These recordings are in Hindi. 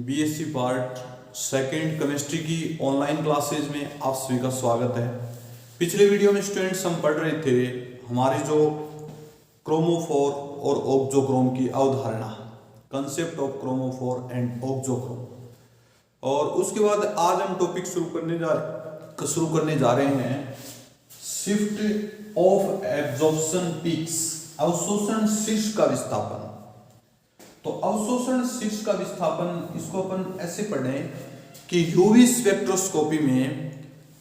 बीएससी पार्ट सेकंड केमिस्ट्री की ऑनलाइन क्लासेज में आप सभी का स्वागत है। पिछले वीडियो में स्टूडेंट्स हम पढ़ रहे थे हमारे जो क्रोमोफोर और ऑक्सोक्रोम की अवधारणा, concept of chromophore and auxochrome. और उसके बाद आज हम टॉपिक शुरू करने जा रहे हैं शिफ्ट ऑफ एब्जॉर्प्शन पीक्स, अवशोषण शीर्ष का विस्थापन। तो अवशोषण शीर्ष का विस्थापन, इसको अपन ऐसे पढ़ें कि यूवी स्पेक्ट्रोस्कोपी में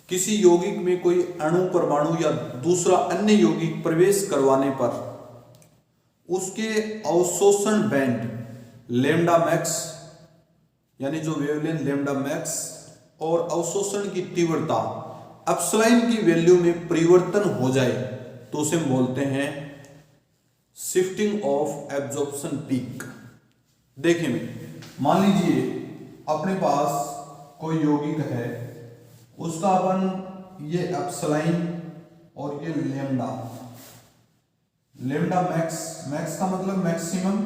किसी यौगिक में कोई अणु, परमाणु या दूसरा अन्य यौगिक प्रवेश करवाने पर उसके अवशोषण बैंड लैम्डा मैक्स, यानी जो वेवलेंथ लैम्डा मैक्स, और अवशोषण की तीव्रता एप्सिलॉन की वैल्यू में परिवर्तन हो जाए तो उसे हम बोलते हैं शिफ्टिंग ऑफ एब्जॉर्प्शन पीक। देखें, मान लीजिए अपने पास कोई यौगिक है, उसका अपन ये एप्सिलॉन और ये लैम्डा मैक्स का मतलब मैक्सिमम,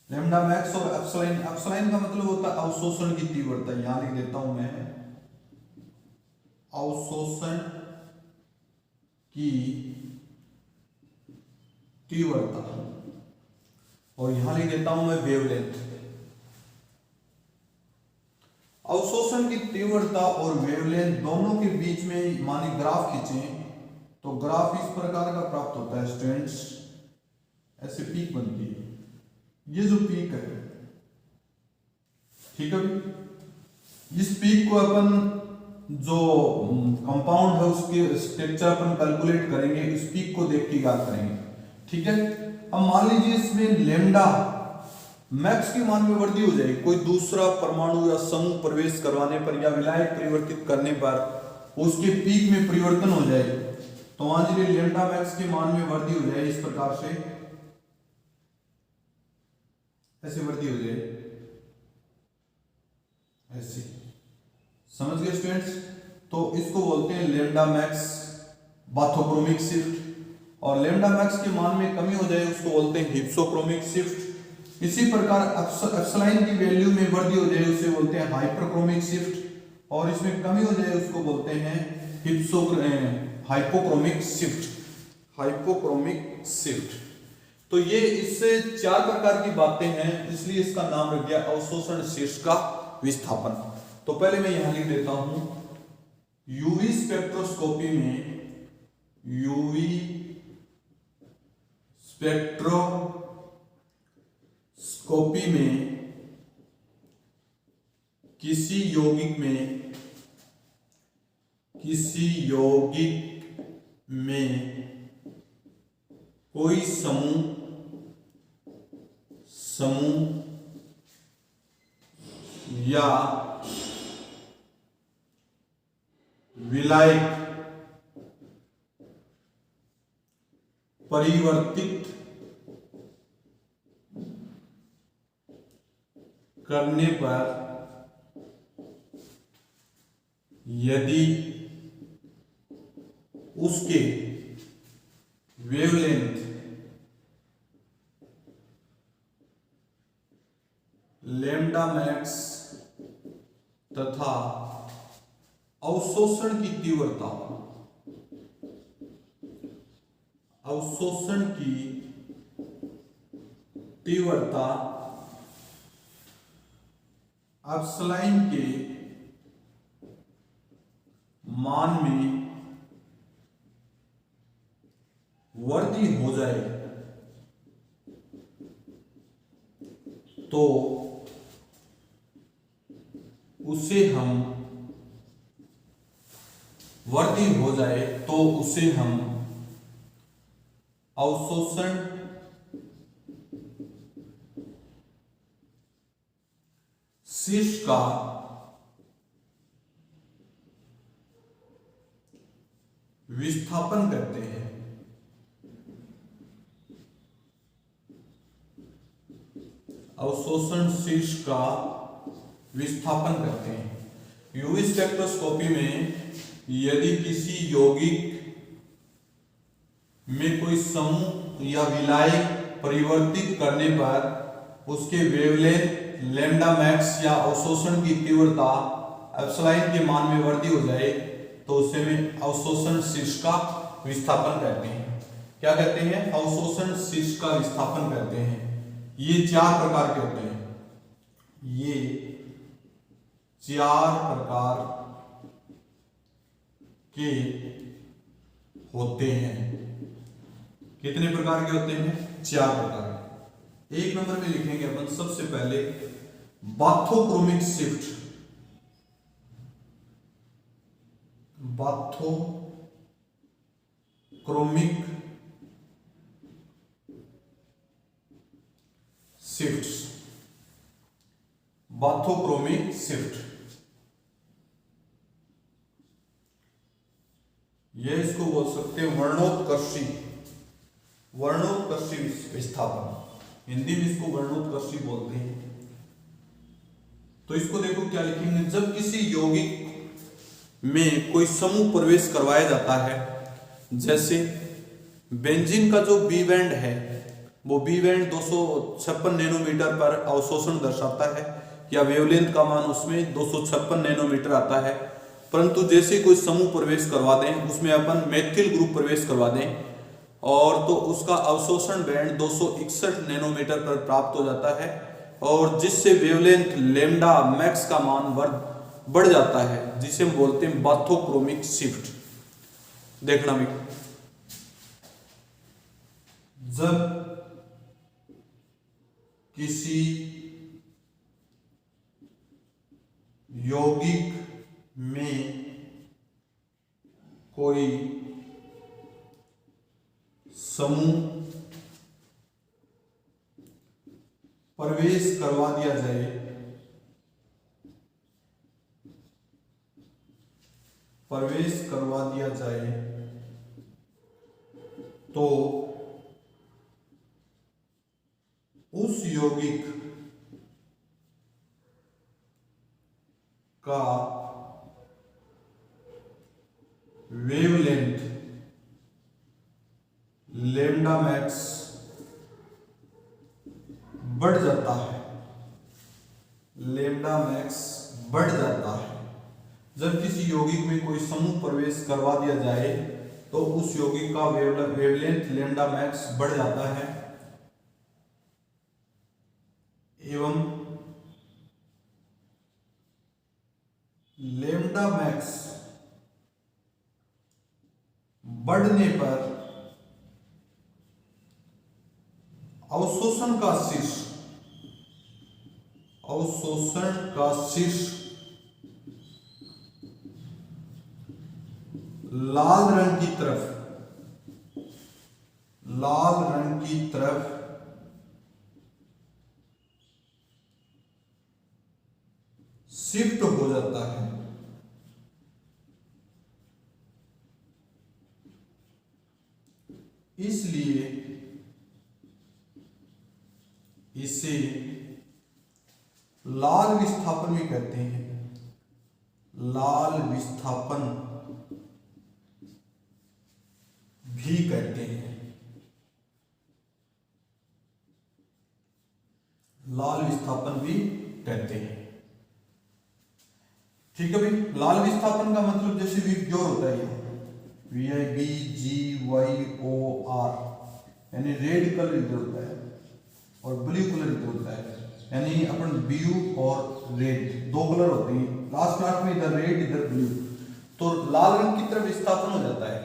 लैम्डा मैक्स और एप्सिलॉन का मतलब होता है अवशोषण की तीव्रता। यहां लिख देता हूं मैं अवशोषण की तीव्रता, और यहां लिख देता हूं मैं वेवलेंथ। अवशोषण की तीव्रता और वेवलेंथ दोनों के बीच में माने ग्राफ खींचें तो ग्राफ इस प्रकार का प्राप्त होता है स्टूडेंट्स, ऐसे पीक बनती है। ये जो पीक है, ठीक है, इस पीक को अपन जो कंपाउंड है उसके स्ट्रक्चर अपन कैलकुलेट करेंगे, इस पीक को देख के याद करेंगे, ठीक है। अब मान लीजिए इसमें लैम्डा मैक्स के मान में वृद्धि हो जाए, कोई दूसरा परमाणु या समूह प्रवेश करवाने पर या विलायक परिवर्तित करने पर उसके पीक में परिवर्तन हो जाए, तो मान लीजिए लैम्डा मैक्स के मान में वृद्धि हो जाए, इस प्रकार से ऐसे वृद्धि हो जाए, ऐसे, समझ गए स्टूडेंट्स। तो इसको बोलते हैं लैम्डा मैक्स बाथोक्रोमिक शिफ्ट, और लैम्डा मैक्स के मान में कमी हो जाए उसको बोलते हैं हिप्सोक्रोमिक शिफ्ट। इसी प्रकार एप्सिलॉन की वैल्यू में वृद्धि हो जाए उसे बोलते हैं हाइपरक्रोमिक शिफ्ट, और इसमें कमी हो जाए उसको बोलते हैं हाइपोक्रोमिक शिफ्ट। तो ये इससे चार प्रकार की बातें हैं, इसलिए इसका नाम रख दिया अवशोषण शीर्ष का विस्थापन। तो पहले मैं यहां लिख देता हूं यूवी स्पेक्ट्रोस्कोपी में किसी यौगिक में कोई समूह या विलायक परिवर्तित करने पर यदि उसके वेवलेंथ लैम्डा मैक्स तथा अवशोषण की तीव्रता एप्सिलॉन के मान में वृद्धि हो जाए तो उसे हम अवशोषण शीर्ष का विस्थापन करते हैं। अवशोषण शीर्ष का विस्थापन करते हैं। यूवी स्पेक्ट्रोस्कोपी में यदि किसी यौगिक में कोई समूह या विलायक परिवर्तित करने पर उसके वेवलेंथ लेमडा मैक्स या अवशोषण की तीव्रता एप्सिलॉन के मान में वृद्धि हो जाए तो उसे में अवशोषण शीर्ष का विस्थापन कहते हैं। क्या कहते हैं? अवशोषण शीर्ष का विस्थापन कहते हैं। ये 4 प्रकार के होते हैं। ये 4 प्रकार के होते हैं। कितने प्रकार के होते हैं? 4 प्रकार के। 1 नंबर में लिखेंगे अपन सबसे पहले bathochromic shift. Bathochromic shift. Bathochromic shift ये इसको बोल सकते हैं वर्णोत्कर्षी विस्थापन। हिंदी में इसको वर्णोत्कर्षी बोलते हैं। तो इसको देखो क्या लिखेंगे, जब किसी यौगिक में कोई समूह प्रवेश करवाया जाता है, जैसे बेंजीन का जो बी बैंड है वो बी बैंड 256 नैनोमीटर पर अवशोषण दर्शाता है या वेवलेंथ का मान उसमें 256 नैनोमीटर आता है, परंतु जैसे कोई समूह प्रवेश करवा दें उसमें अपन मेथिल ग्रुप प्रवेश करवा दें और तो उसका अवशोषण बैंड 261 नैनोमीटर पर प्राप्त हो जाता है और जिससे वेवलेंथ लेमडा मैक्स का मान बढ़ जाता है, जिसे हम बोलते हैं बाथोक्रोमिक शिफ्ट। देखना भी, जब किसी यौगिक में कोई समूह प्रवेश करवा दिया जाए तो उस यौगिक का वेवलेंथ लेमडा मैक्स बढ़ जाता है। लेमडा मैक्स बढ़ जाता है। जब किसी यौगिक में कोई समूह प्रवेश करवा दिया जाए तो उस यौगिक का वेवलेंथ लेमडा मैक्स बढ़ जाता है एवं लेमडा मैक्स बढ़ने पर अवशोषण का शीर्ष लाल रंग की तरफ शिफ्ट हो जाता है। इसलिए इसे लाल विस्थापन भी कहते हैं। लाल विस्थापन भी कहते हैं। लाल विस्थापन भी कहते हैं। ठीक है भाई। लाल विस्थापन का मतलब जैसे विबग्योर होता है, VIBGYOR, यानी रेड कलर इधर होता है और ब्लू कलर इधर होता है, यानी अपन ब्लू और रेड 2 कलर होते हैं। लास्ट में इधर रेड इधर ब्लू, तो लाल रंग की तरफ विस्थापन हो जाता है।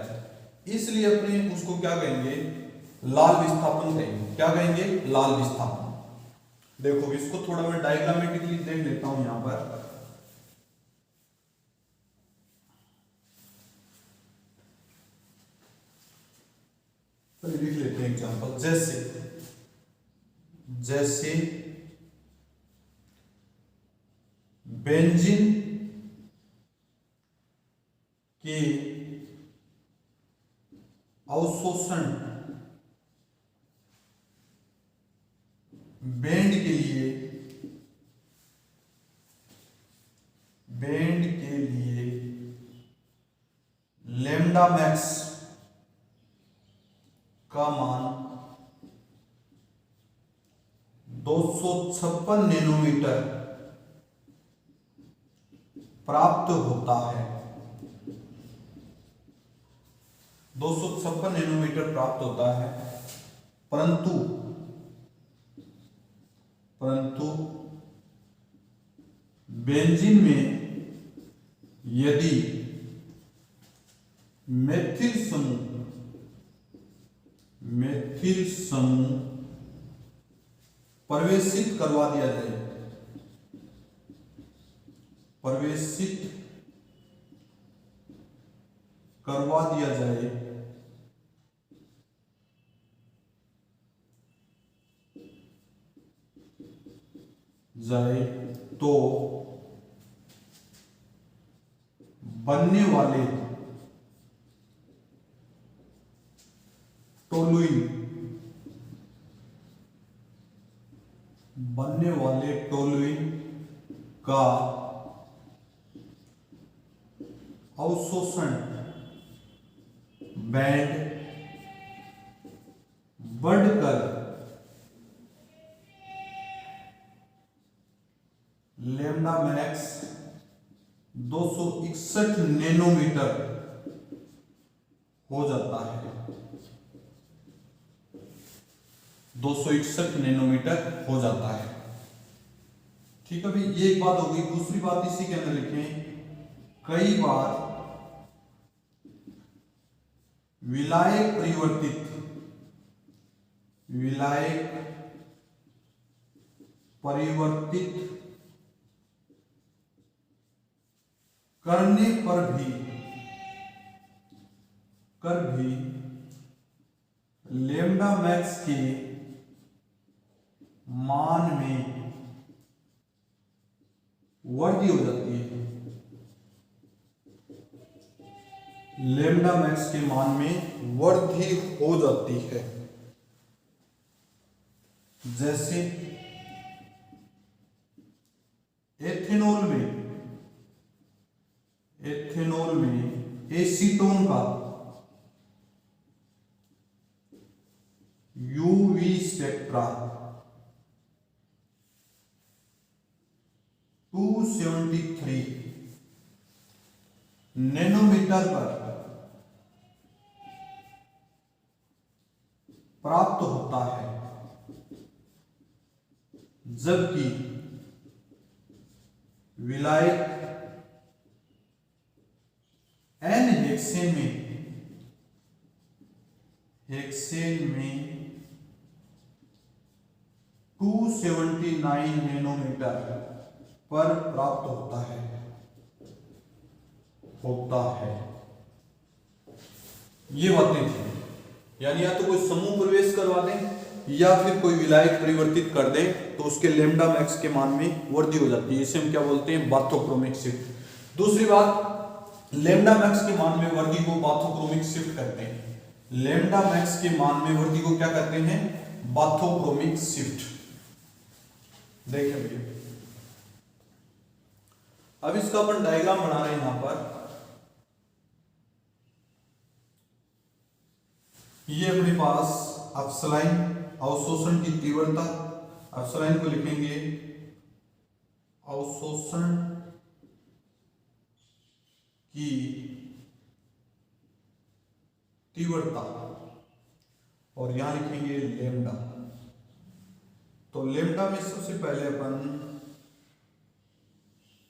इसलिए अपने उसको क्या कहेंगे? लाल विस्थापन कहेंगे। क्या कहेंगे? लाल विस्थापन। देखो इसको थोड़ा मैं डायग्रामेटिकली देख लेता हूं यहां पर। तो लिख लेते हैं एग्जांपल। जैसे बेंजीन के अवशोषण बैंड के लिए लेमडा मैक्स का मान 256 256 नैनोमीटर प्राप्त होता है। 256 नैनोमीटर प्राप्त होता है, परंतु बेंजीन में यदि मेथिल समूह प्रवेशित करवा दिया जाए, तो बनने वाले टोलुइन का अवशोषण बैंड बढ़कर लैम्डा मैक्स 261 नैनोमीटर हो जाता है। 261 नैनोमीटर हो जाता है। ठीक है भाई, ये एक बात हो गई। दूसरी बात इसी के अंदर लिखें, कई बार विलायक परिवर्तित करने पर भी लैम्डा मैक्स के मान में वृद्धि हो जाती है। लैम्डा मैक्स के मान में वृद्धि हो जाती है। जैसे एथेनॉल में एसीटोन का यूवी स्पेक्ट्रा 273 नैनोमीटर पर प्राप्त होता है, जबकि विलायक एन हेक्सेन में 279 नैनोमीटर पर प्राप्त होता है। ये बातें थी, यानी या तो कोई समूह प्रवेश करवा दें या फिर कोई विलायक परिवर्तित कर दें तो उसके लैम्डा मैक्स के मान में वृद्धि हो जाती है। इसे हम क्या बोलते हैं? Bathochromic shift. दूसरी बात, लैम्डा मैक्स के मान में वृद्धि को बाथोक्रोमिक शिफ्ट कहते हैं। लैम्डा मैक्स के मान में वृद्धि को क्या कहते हैं? Bathochromic shift. देखिए भैया, अब इसका अपन डायग्राम बना रहे हैं। यहां पर ये अपने पास अपसलाइन अवशोषण की तीव्रता, अपसलाइन को लिखेंगे अवशोषण की तीव्रता और यहां लिखेंगे लैम्डा। तो लैम्डा में सबसे पहले अपन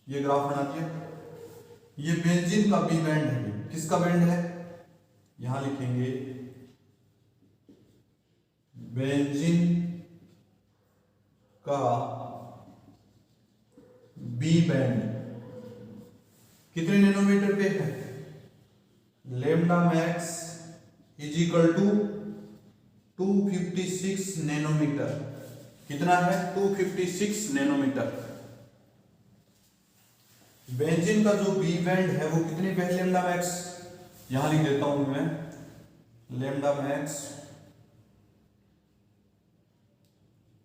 ये ग्राफ बना दिया। ये बेंजीन का बी बैंड है। किसका बैंड है? यहां लिखेंगे बेंजीन का बी बैंड कितने नैनोमीटर पे है? Lambda max is equal to 256 nanometre. कितना है? 256 नैनोमीटर। बेंजीन का जो बी बैंड है वो कितने पे है? लैम्डा मैक्स यहां लिख देता हूं मैं, lambda max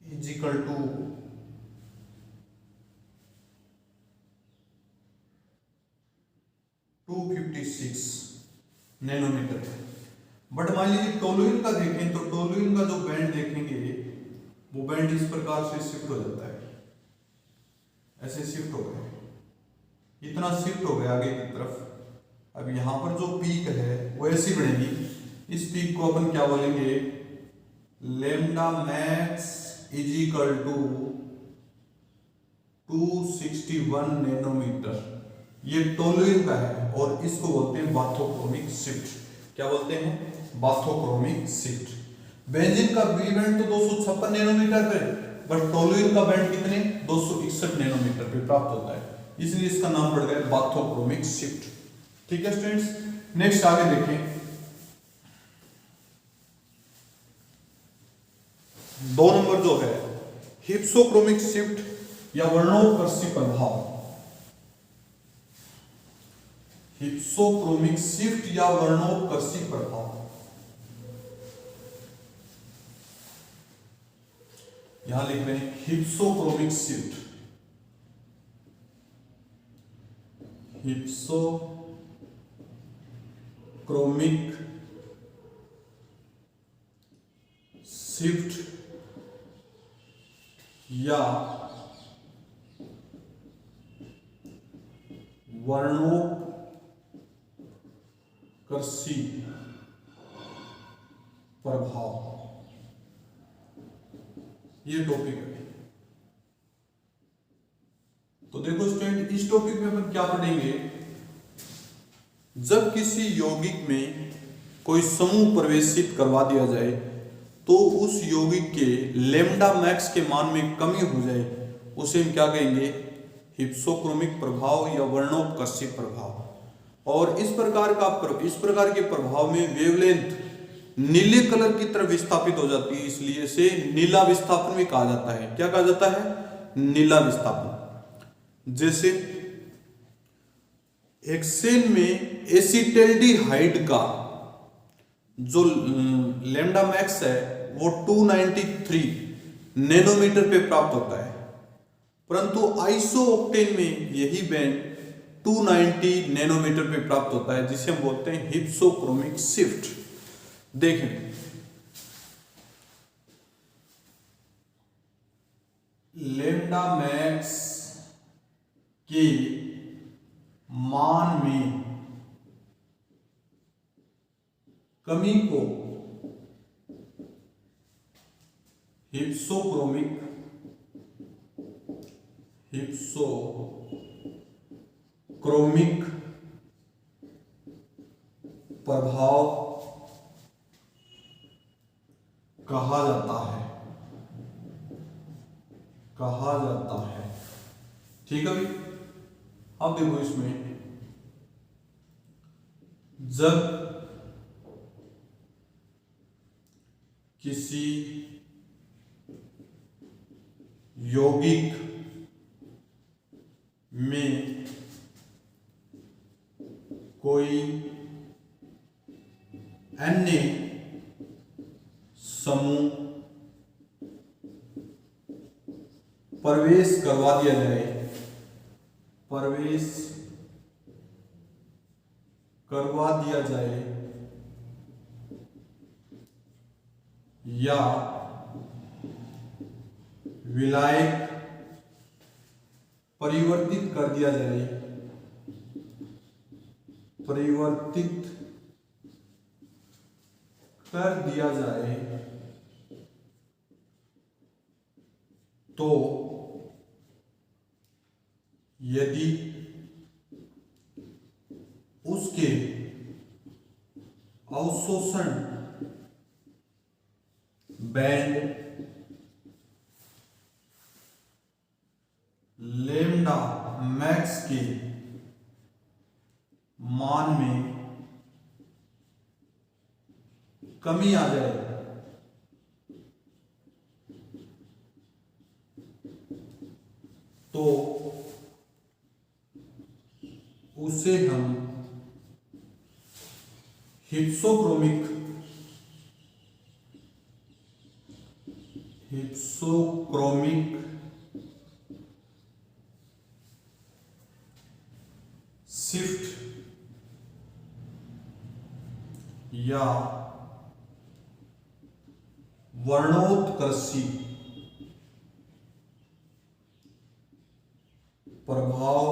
is equal to 256 nanometre. But मान लीजिए टोलुइन का देखें तो टोलुइन का जो बैंड देखेंगे वो बैंड इस प्रकार से शिफ्ट हो जाता है, ऐसे शिफ्ट हो गया, इतना शिफ्ट हो गया आगे की तरफ। अब यहाँ पर जो पीक है वो ऐसी बढ़ेगी, इस पीक को अपन क्या बोलेंगे, lambda max is equal to 261 nanometre. ये टोलुइन का है और इसको बोलते हैं बाथोक्रोमिक शिफ्ट। क्या बोलते हैं, बाथोक्रोमिक शिफ्ट। बेंजीन का बी बैंड तो 256 नैनोमीटर पे, बट टोलुइन का बैंड कितने, 261 नैनोमीटर पे प्राप्त होता है, इसलिए इसका नाम पड़ गया बाथोक्रोमिक शिफ्ट। ठीक है स्टूडेंट्स, नेक्स्ट आगे देखें। 2 नंबर जो है हिप्सोक्रोमिक शिफ्ट या वर्णोत्कर्षी प्रभाव। हिप्सोक्रोमिक शिफ्ट या वर्णोत्कर्षी प्रभाव, यहां लिख रहे हैं हिप्सोक्रोमिक शिफ्ट, हिप्सोक्रोमिक शिफ्ट या वर्णोत्कर्षी प्रभाव, ये टॉपिक है। तो देखो स्टूडेंट, इस टॉपिक में अपन क्या पढ़ेंगे, जब किसी यौगिक में कोई समूह प्रवेशित करवा दिया जाए तो उस यौगिक के लेमडा मैक्स के मान में कमी हो जाए, उसे हम क्या कहेंगे, हिप्सोक्रोमिक प्रभाव या वर्णोत्कर्षी प्रभाव। और इस प्रकार के प्रभाव में वेवलेंथ नीले कलर की तरफ विस्थापित हो जाती है, इसलिए इसे नीला विस्थापन भी कहा जाता है। क्या कहा जाता है, नीला विस्थापन। जैसे हेक्सेन में एसिटल्डिहाइड का जो लेमडा मैक्स है वो 293 नैनोमीटर पे प्राप्त होता है, परंतु आइसोओक्टेन में यही बैंड 290 नैनोमीटर पे प्राप्त होता है, जिसे हम बोलते हैं हिप्सोक्रोमिक शिफ्ट। देखें, लेमडा मैक्स के मान में कमी को हिप्सोक्रोमिक प्रभाव कहा जाता है। ठीक है भाई। अब देखो इसमें, जब किसी यौगिक में कोई अन्य समूह प्रवेश करवा दिया जाए या विलायक परिवर्तित कर दिया जाए तो यदि उसके अवशोषण बैंड लेमडा मैक्स के मान में कमी आ जाए तो उसे हम हिप्सोक्रोमिक शिफ्ट या वर्णोत्कर्षी प्रभाव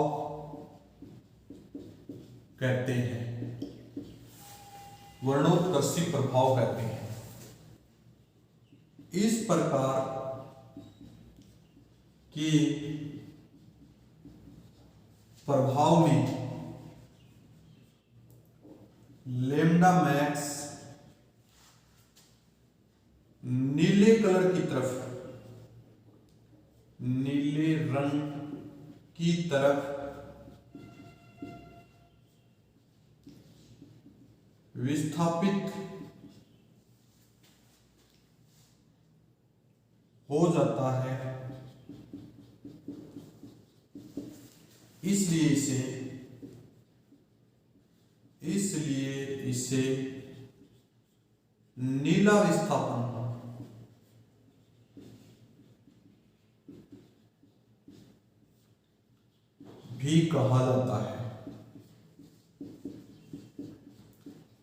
कहते हैं, वर्णोत्कर्षी प्रभाव कहते हैं। इस प्रकार के प्रभाव में लैम्डा मैक्स नीले कलर की तरफ, नीले रंग की तरफ विस्थापित हो जाता है, इसलिए इसे नीला विस्थापन भी कहा जाता है।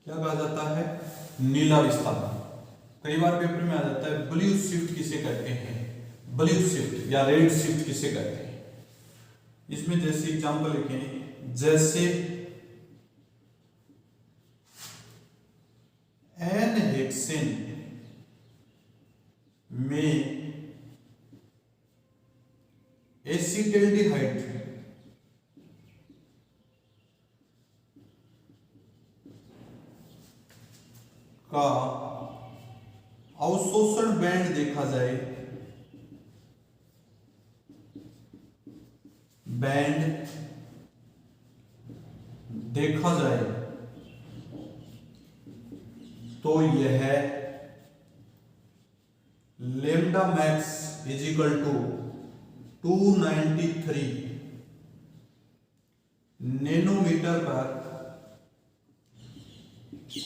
क्या कहा जाता है? नीला विस्थापन। कई बार पेपर में आ जाता है ब्लू शिफ्ट किसे कहते हैं, ब्लू शिफ्ट या रेड शिफ्ट किसे कहते हैं। इसमें जैसे एग्जांपल लिखें, जैसे एन हेक्सेन में एसिटाल्डिहाइड का अवशोषण बैंड देखा जाए, तो यह lambda max is equal to 293 nanometre पर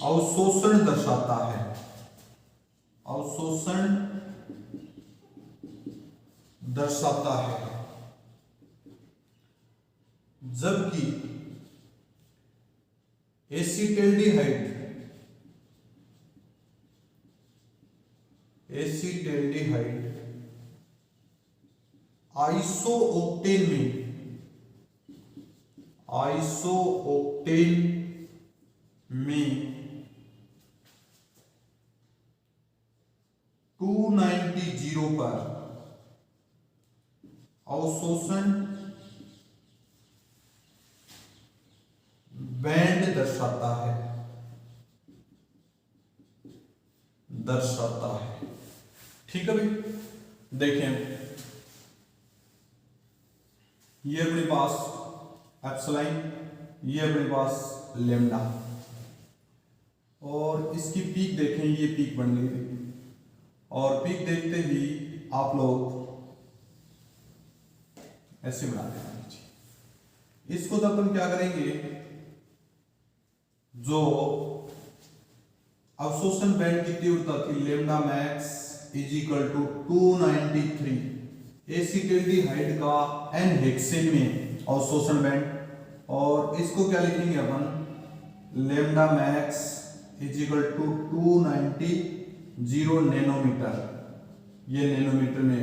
अवशोषण दर्शाता है, अवशोषण दर्शाता है। जबकि एसिटाल्डिहाइड आइसोओक्टेन में 290 पर अवशोषण बैंड दर्शाता है। ठीक है भाई, देखें ये अपने पास एप्सिलॉन, ये अपने पास लैम्डा, और इसकी पीक देखें, ये पीक बन गई, और पीक देखते ही आप लोग ऐसे बना देना। इसको तो अपन क्या करेंगे, जो अवशोषण बैंड की तीव्रता थी lambda max is equal to 293 acetaldehyde का एन हेक्सेन में अवशोषण बैंड, और इसको क्या लिखेंगे अपन, lambda max is equal to 290 nanometre, ये नैनोमीटर में।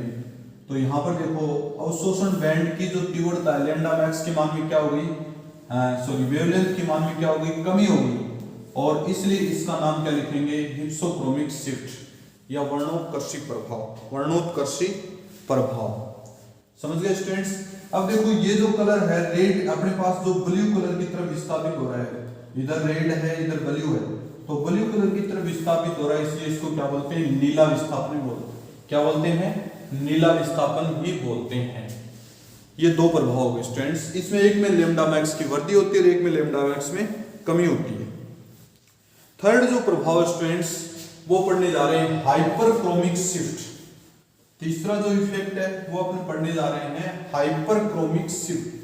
तो यहां पर देखो अवशोषण बैंड की जो तीव्रता है लैम्डा मैक्स के मान में क्या हो गई, सॉरी वेवलेंथ के मान में क्या हो गई, कमी हो गई, और इसलिए इसका नाम क्या लिखेंगे, हिप्सोक्रोमिक शिफ्ट या वर्णोत्कर्षी प्रभाव। समझ गए स्टूडेंट्स? अब देखो ये जो कलर है रेड, अपने पास जो ब्लू कलर की तरफ विस्थापित हो रहा है, इधर रेड है इधर ब्लू है, तो ब्लू कलर की तरफ विस्थापित हो रहा है, इसलिए इसको क्या बोलते हैं, नीला विस्थापन बोलते हैं। क्या बोलते हैं? नीला विस्थापन ही बोलते हैं। ये दो प्रभाव हो गए स्टूडेंट्स, इसमें एक में लैम्डा मैक्स की वृद्धि होती है और एक में लैम्डा मैक्स में कमी होती है। थर्ड जो प्रभाव स्टूडेंट्स वो पढ़ने जा रहे हैं हाइपरक्रोमिक शिफ्ट। तीसरा जो इफेक्ट है वो अपन पढ़ने जा रहे हैं हाइपरक्रोमिक शिफ्ट।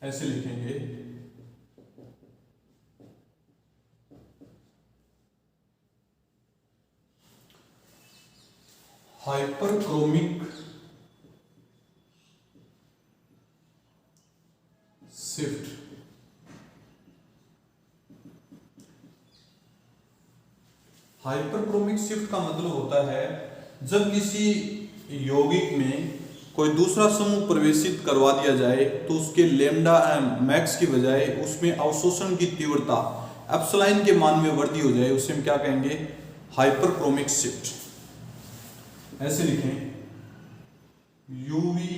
ऐसे लिखेंगे, हाइपरक्रोमिक शिफ्ट हाइपरक्रोमिक शिफ्ट का मतलब होता है जब किसी यौगिक में कोई दूसरा समूह प्रवेशित करवा दिया जाए तो उसके लेम्डा मैक्स की बजाय उसमें अवशोषण की तीव्रता एप्सिलॉन के मान में वृद्धि हो जाए, उसे हम क्या कहेंगे? Hyperchromic shift. ऐसे लिखें, यूवी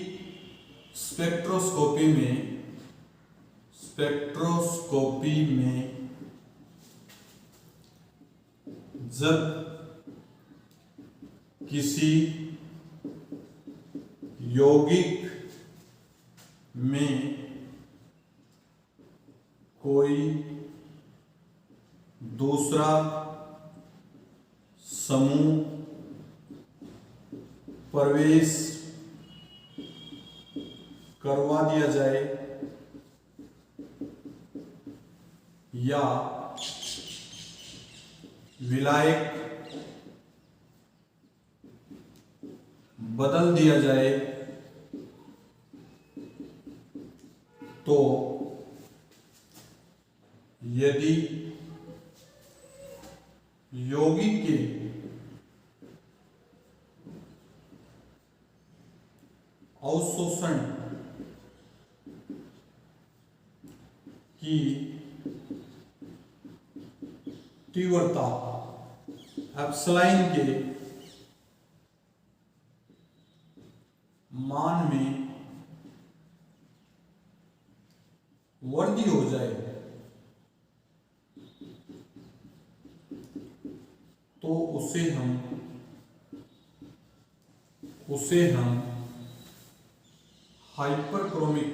स्पेक्ट्रोस्कोपी में जब किसी यौगिक में कोई दूसरा समूह प्रवेश करवा दिया जाए या विलायक बदल दिया जाए तो यदि यौगिक के अवशोषण की तीव्रता एप्सिलॉन के मान में वृद्धि हो जाए तो उसे हम हाइपरक्रोमिक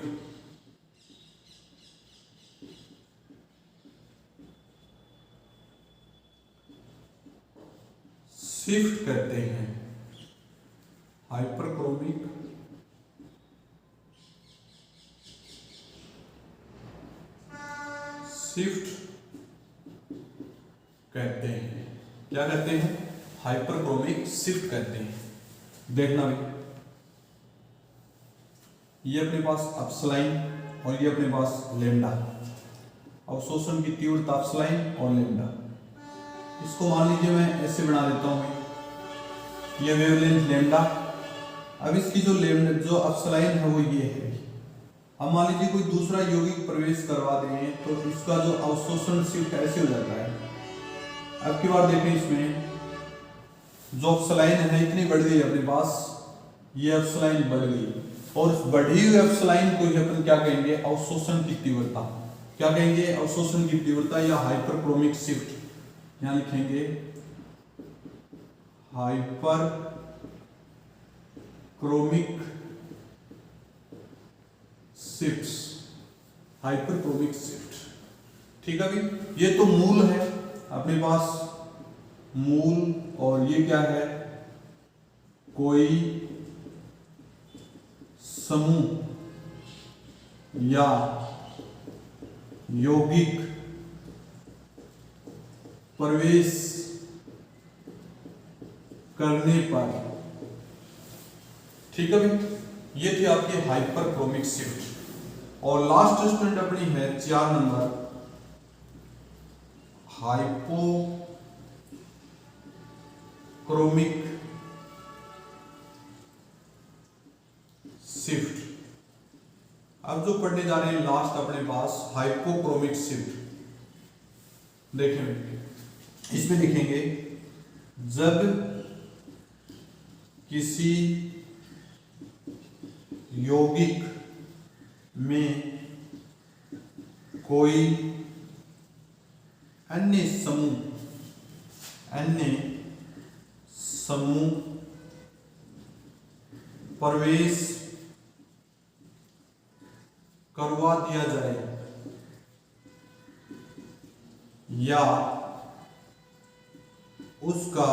शिफ्ट कहते हैं। हाइपरक्रोमिक शिफ्ट कहते हैं। क्या कहते हैं? हाइपरक्रोमिक शिफ्ट कहते हैं। देखना भी, ये अपने पास एप्सिलॉन और ये अपने पास लेम्डा, अवशोषण की तीव्रता एप्सिलॉन और लेम्डा। इसको मान लीजिए मैं ऐसे बना देता हूं, ये वेवलेंथ लेम्डा। अब इसकी जो एप्सिलॉन है वो ये है। अब मान लीजिए कोई दूसरा यौगिक प्रवेश करवा दें तो इसका जो अवशोषण शिफ्ट ऐसे हो जाता है। अब की बार देखें, इसमें जो एप्सिलॉन है इतनी बढ़ गई अपने पास, ये एप्सिलॉन बढ़ गई और बढ़ी हुई एप्सिलॉन को ही अपन क्या कहेंगे? अवशोषण की तीव्रता। क्या कहेंगे? अवशोषण की तीव्रता या हाइपरक्रोमिक शिफ्ट। यहां लिखेंगे हाइपरक्रोमिक शिफ्ट्स, हाइपरक्रोमिक शिफ्ट। ठीक है भाई, ये तो मूल है अपने पास, मूल। और ये क्या है? कोई समूह या यौगिक प्रवेश करने पर। ठीक है भाई, ये थी आपकी हाइपरक्रोमिक शिफ्ट। और लास्ट स्टूडेंट अपनी है 4 नंबर, हाइपोक्रोमिक शिफ्ट। अब जो पढ़ने जा रहे हैं लास्ट अपने पास हाइपोक्रोमिक शिफ्ट। देखें, इसमें लिखेंगे जब किसी यौगिक में कोई अन्य समूह प्रवेश करवा दिया जाए या उसका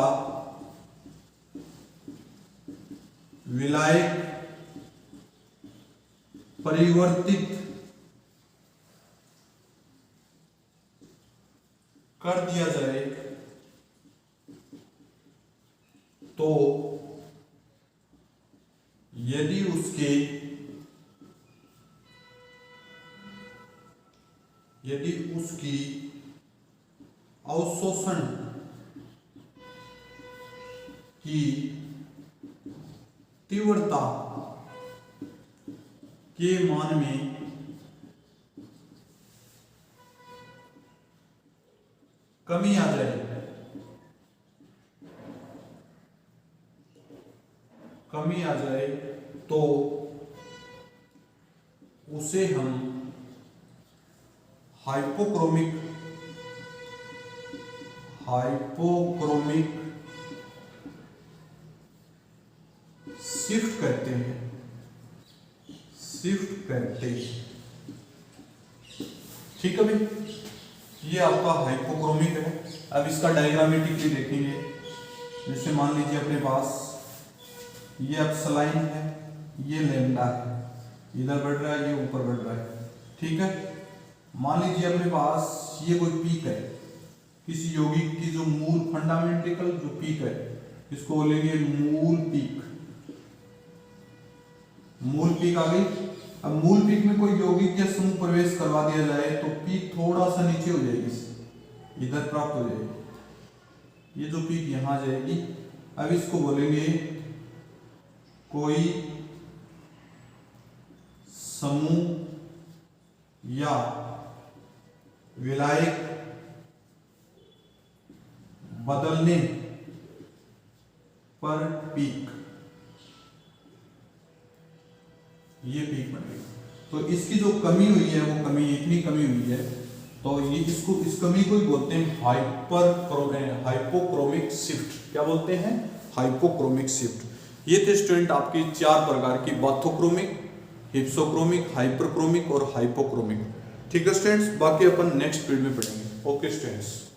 विलायक परिवर्तित कर दिया जाए तो यदि उसकी अवशोषण की तीव्रता के मान में कमी आ जाए तो उसे हम हाइपोक्रोमिक शिफ्ट कहते हैं। ठीक है भाई, ये आपका हाइपोक्रोमिक है। अब इसका डायग्रामेटिकली देखेंगे। जैसे मान लीजिए अपने पास ये एप्सिलॉन है, ये लैम्डा है, इधर बढ़ रहा है, ये ऊपर बढ़ रहा है। ठीक है, मान लीजिए अपने पास ये कोई पीक है, किसी यौगिक की जो मूल फंडामेंटल जो पीक है, इसको बोलेंगे मूल पीक। मूल पीक आ गई। अब मूल पीक में कोई यौगिक या समूह प्रवेश करवा दिया जाए तो पीक थोड़ा सा नीचे हो जाएगी, इधर प्राप्त हो जाएगी। ये जो पीक यहां जाएगी। अब इसको बोलेंगे कोई समूह या विलायक बदलने पर पीक, ये पीक बन गई। तो इसकी जो कमी हुई है वो कमी, इतनी कमी हुई है तो ये इस कमी को ही बोलते हैं हाइपोक्रोमिक शिफ्ट। क्या बोलते हैं? Hypochromic shift. ये थे स्टूडेंट आपके 4 प्रकार की, बाथोक्रोमिक, हिप्सोक्रोमिक, हाइपरक्रोमिक और हाइपोक्रोमिक। ठीक है स्टूडेंट्स, बाकी अपन नेक्स्ट पीरियड में पढ़ेंगे। Okay students.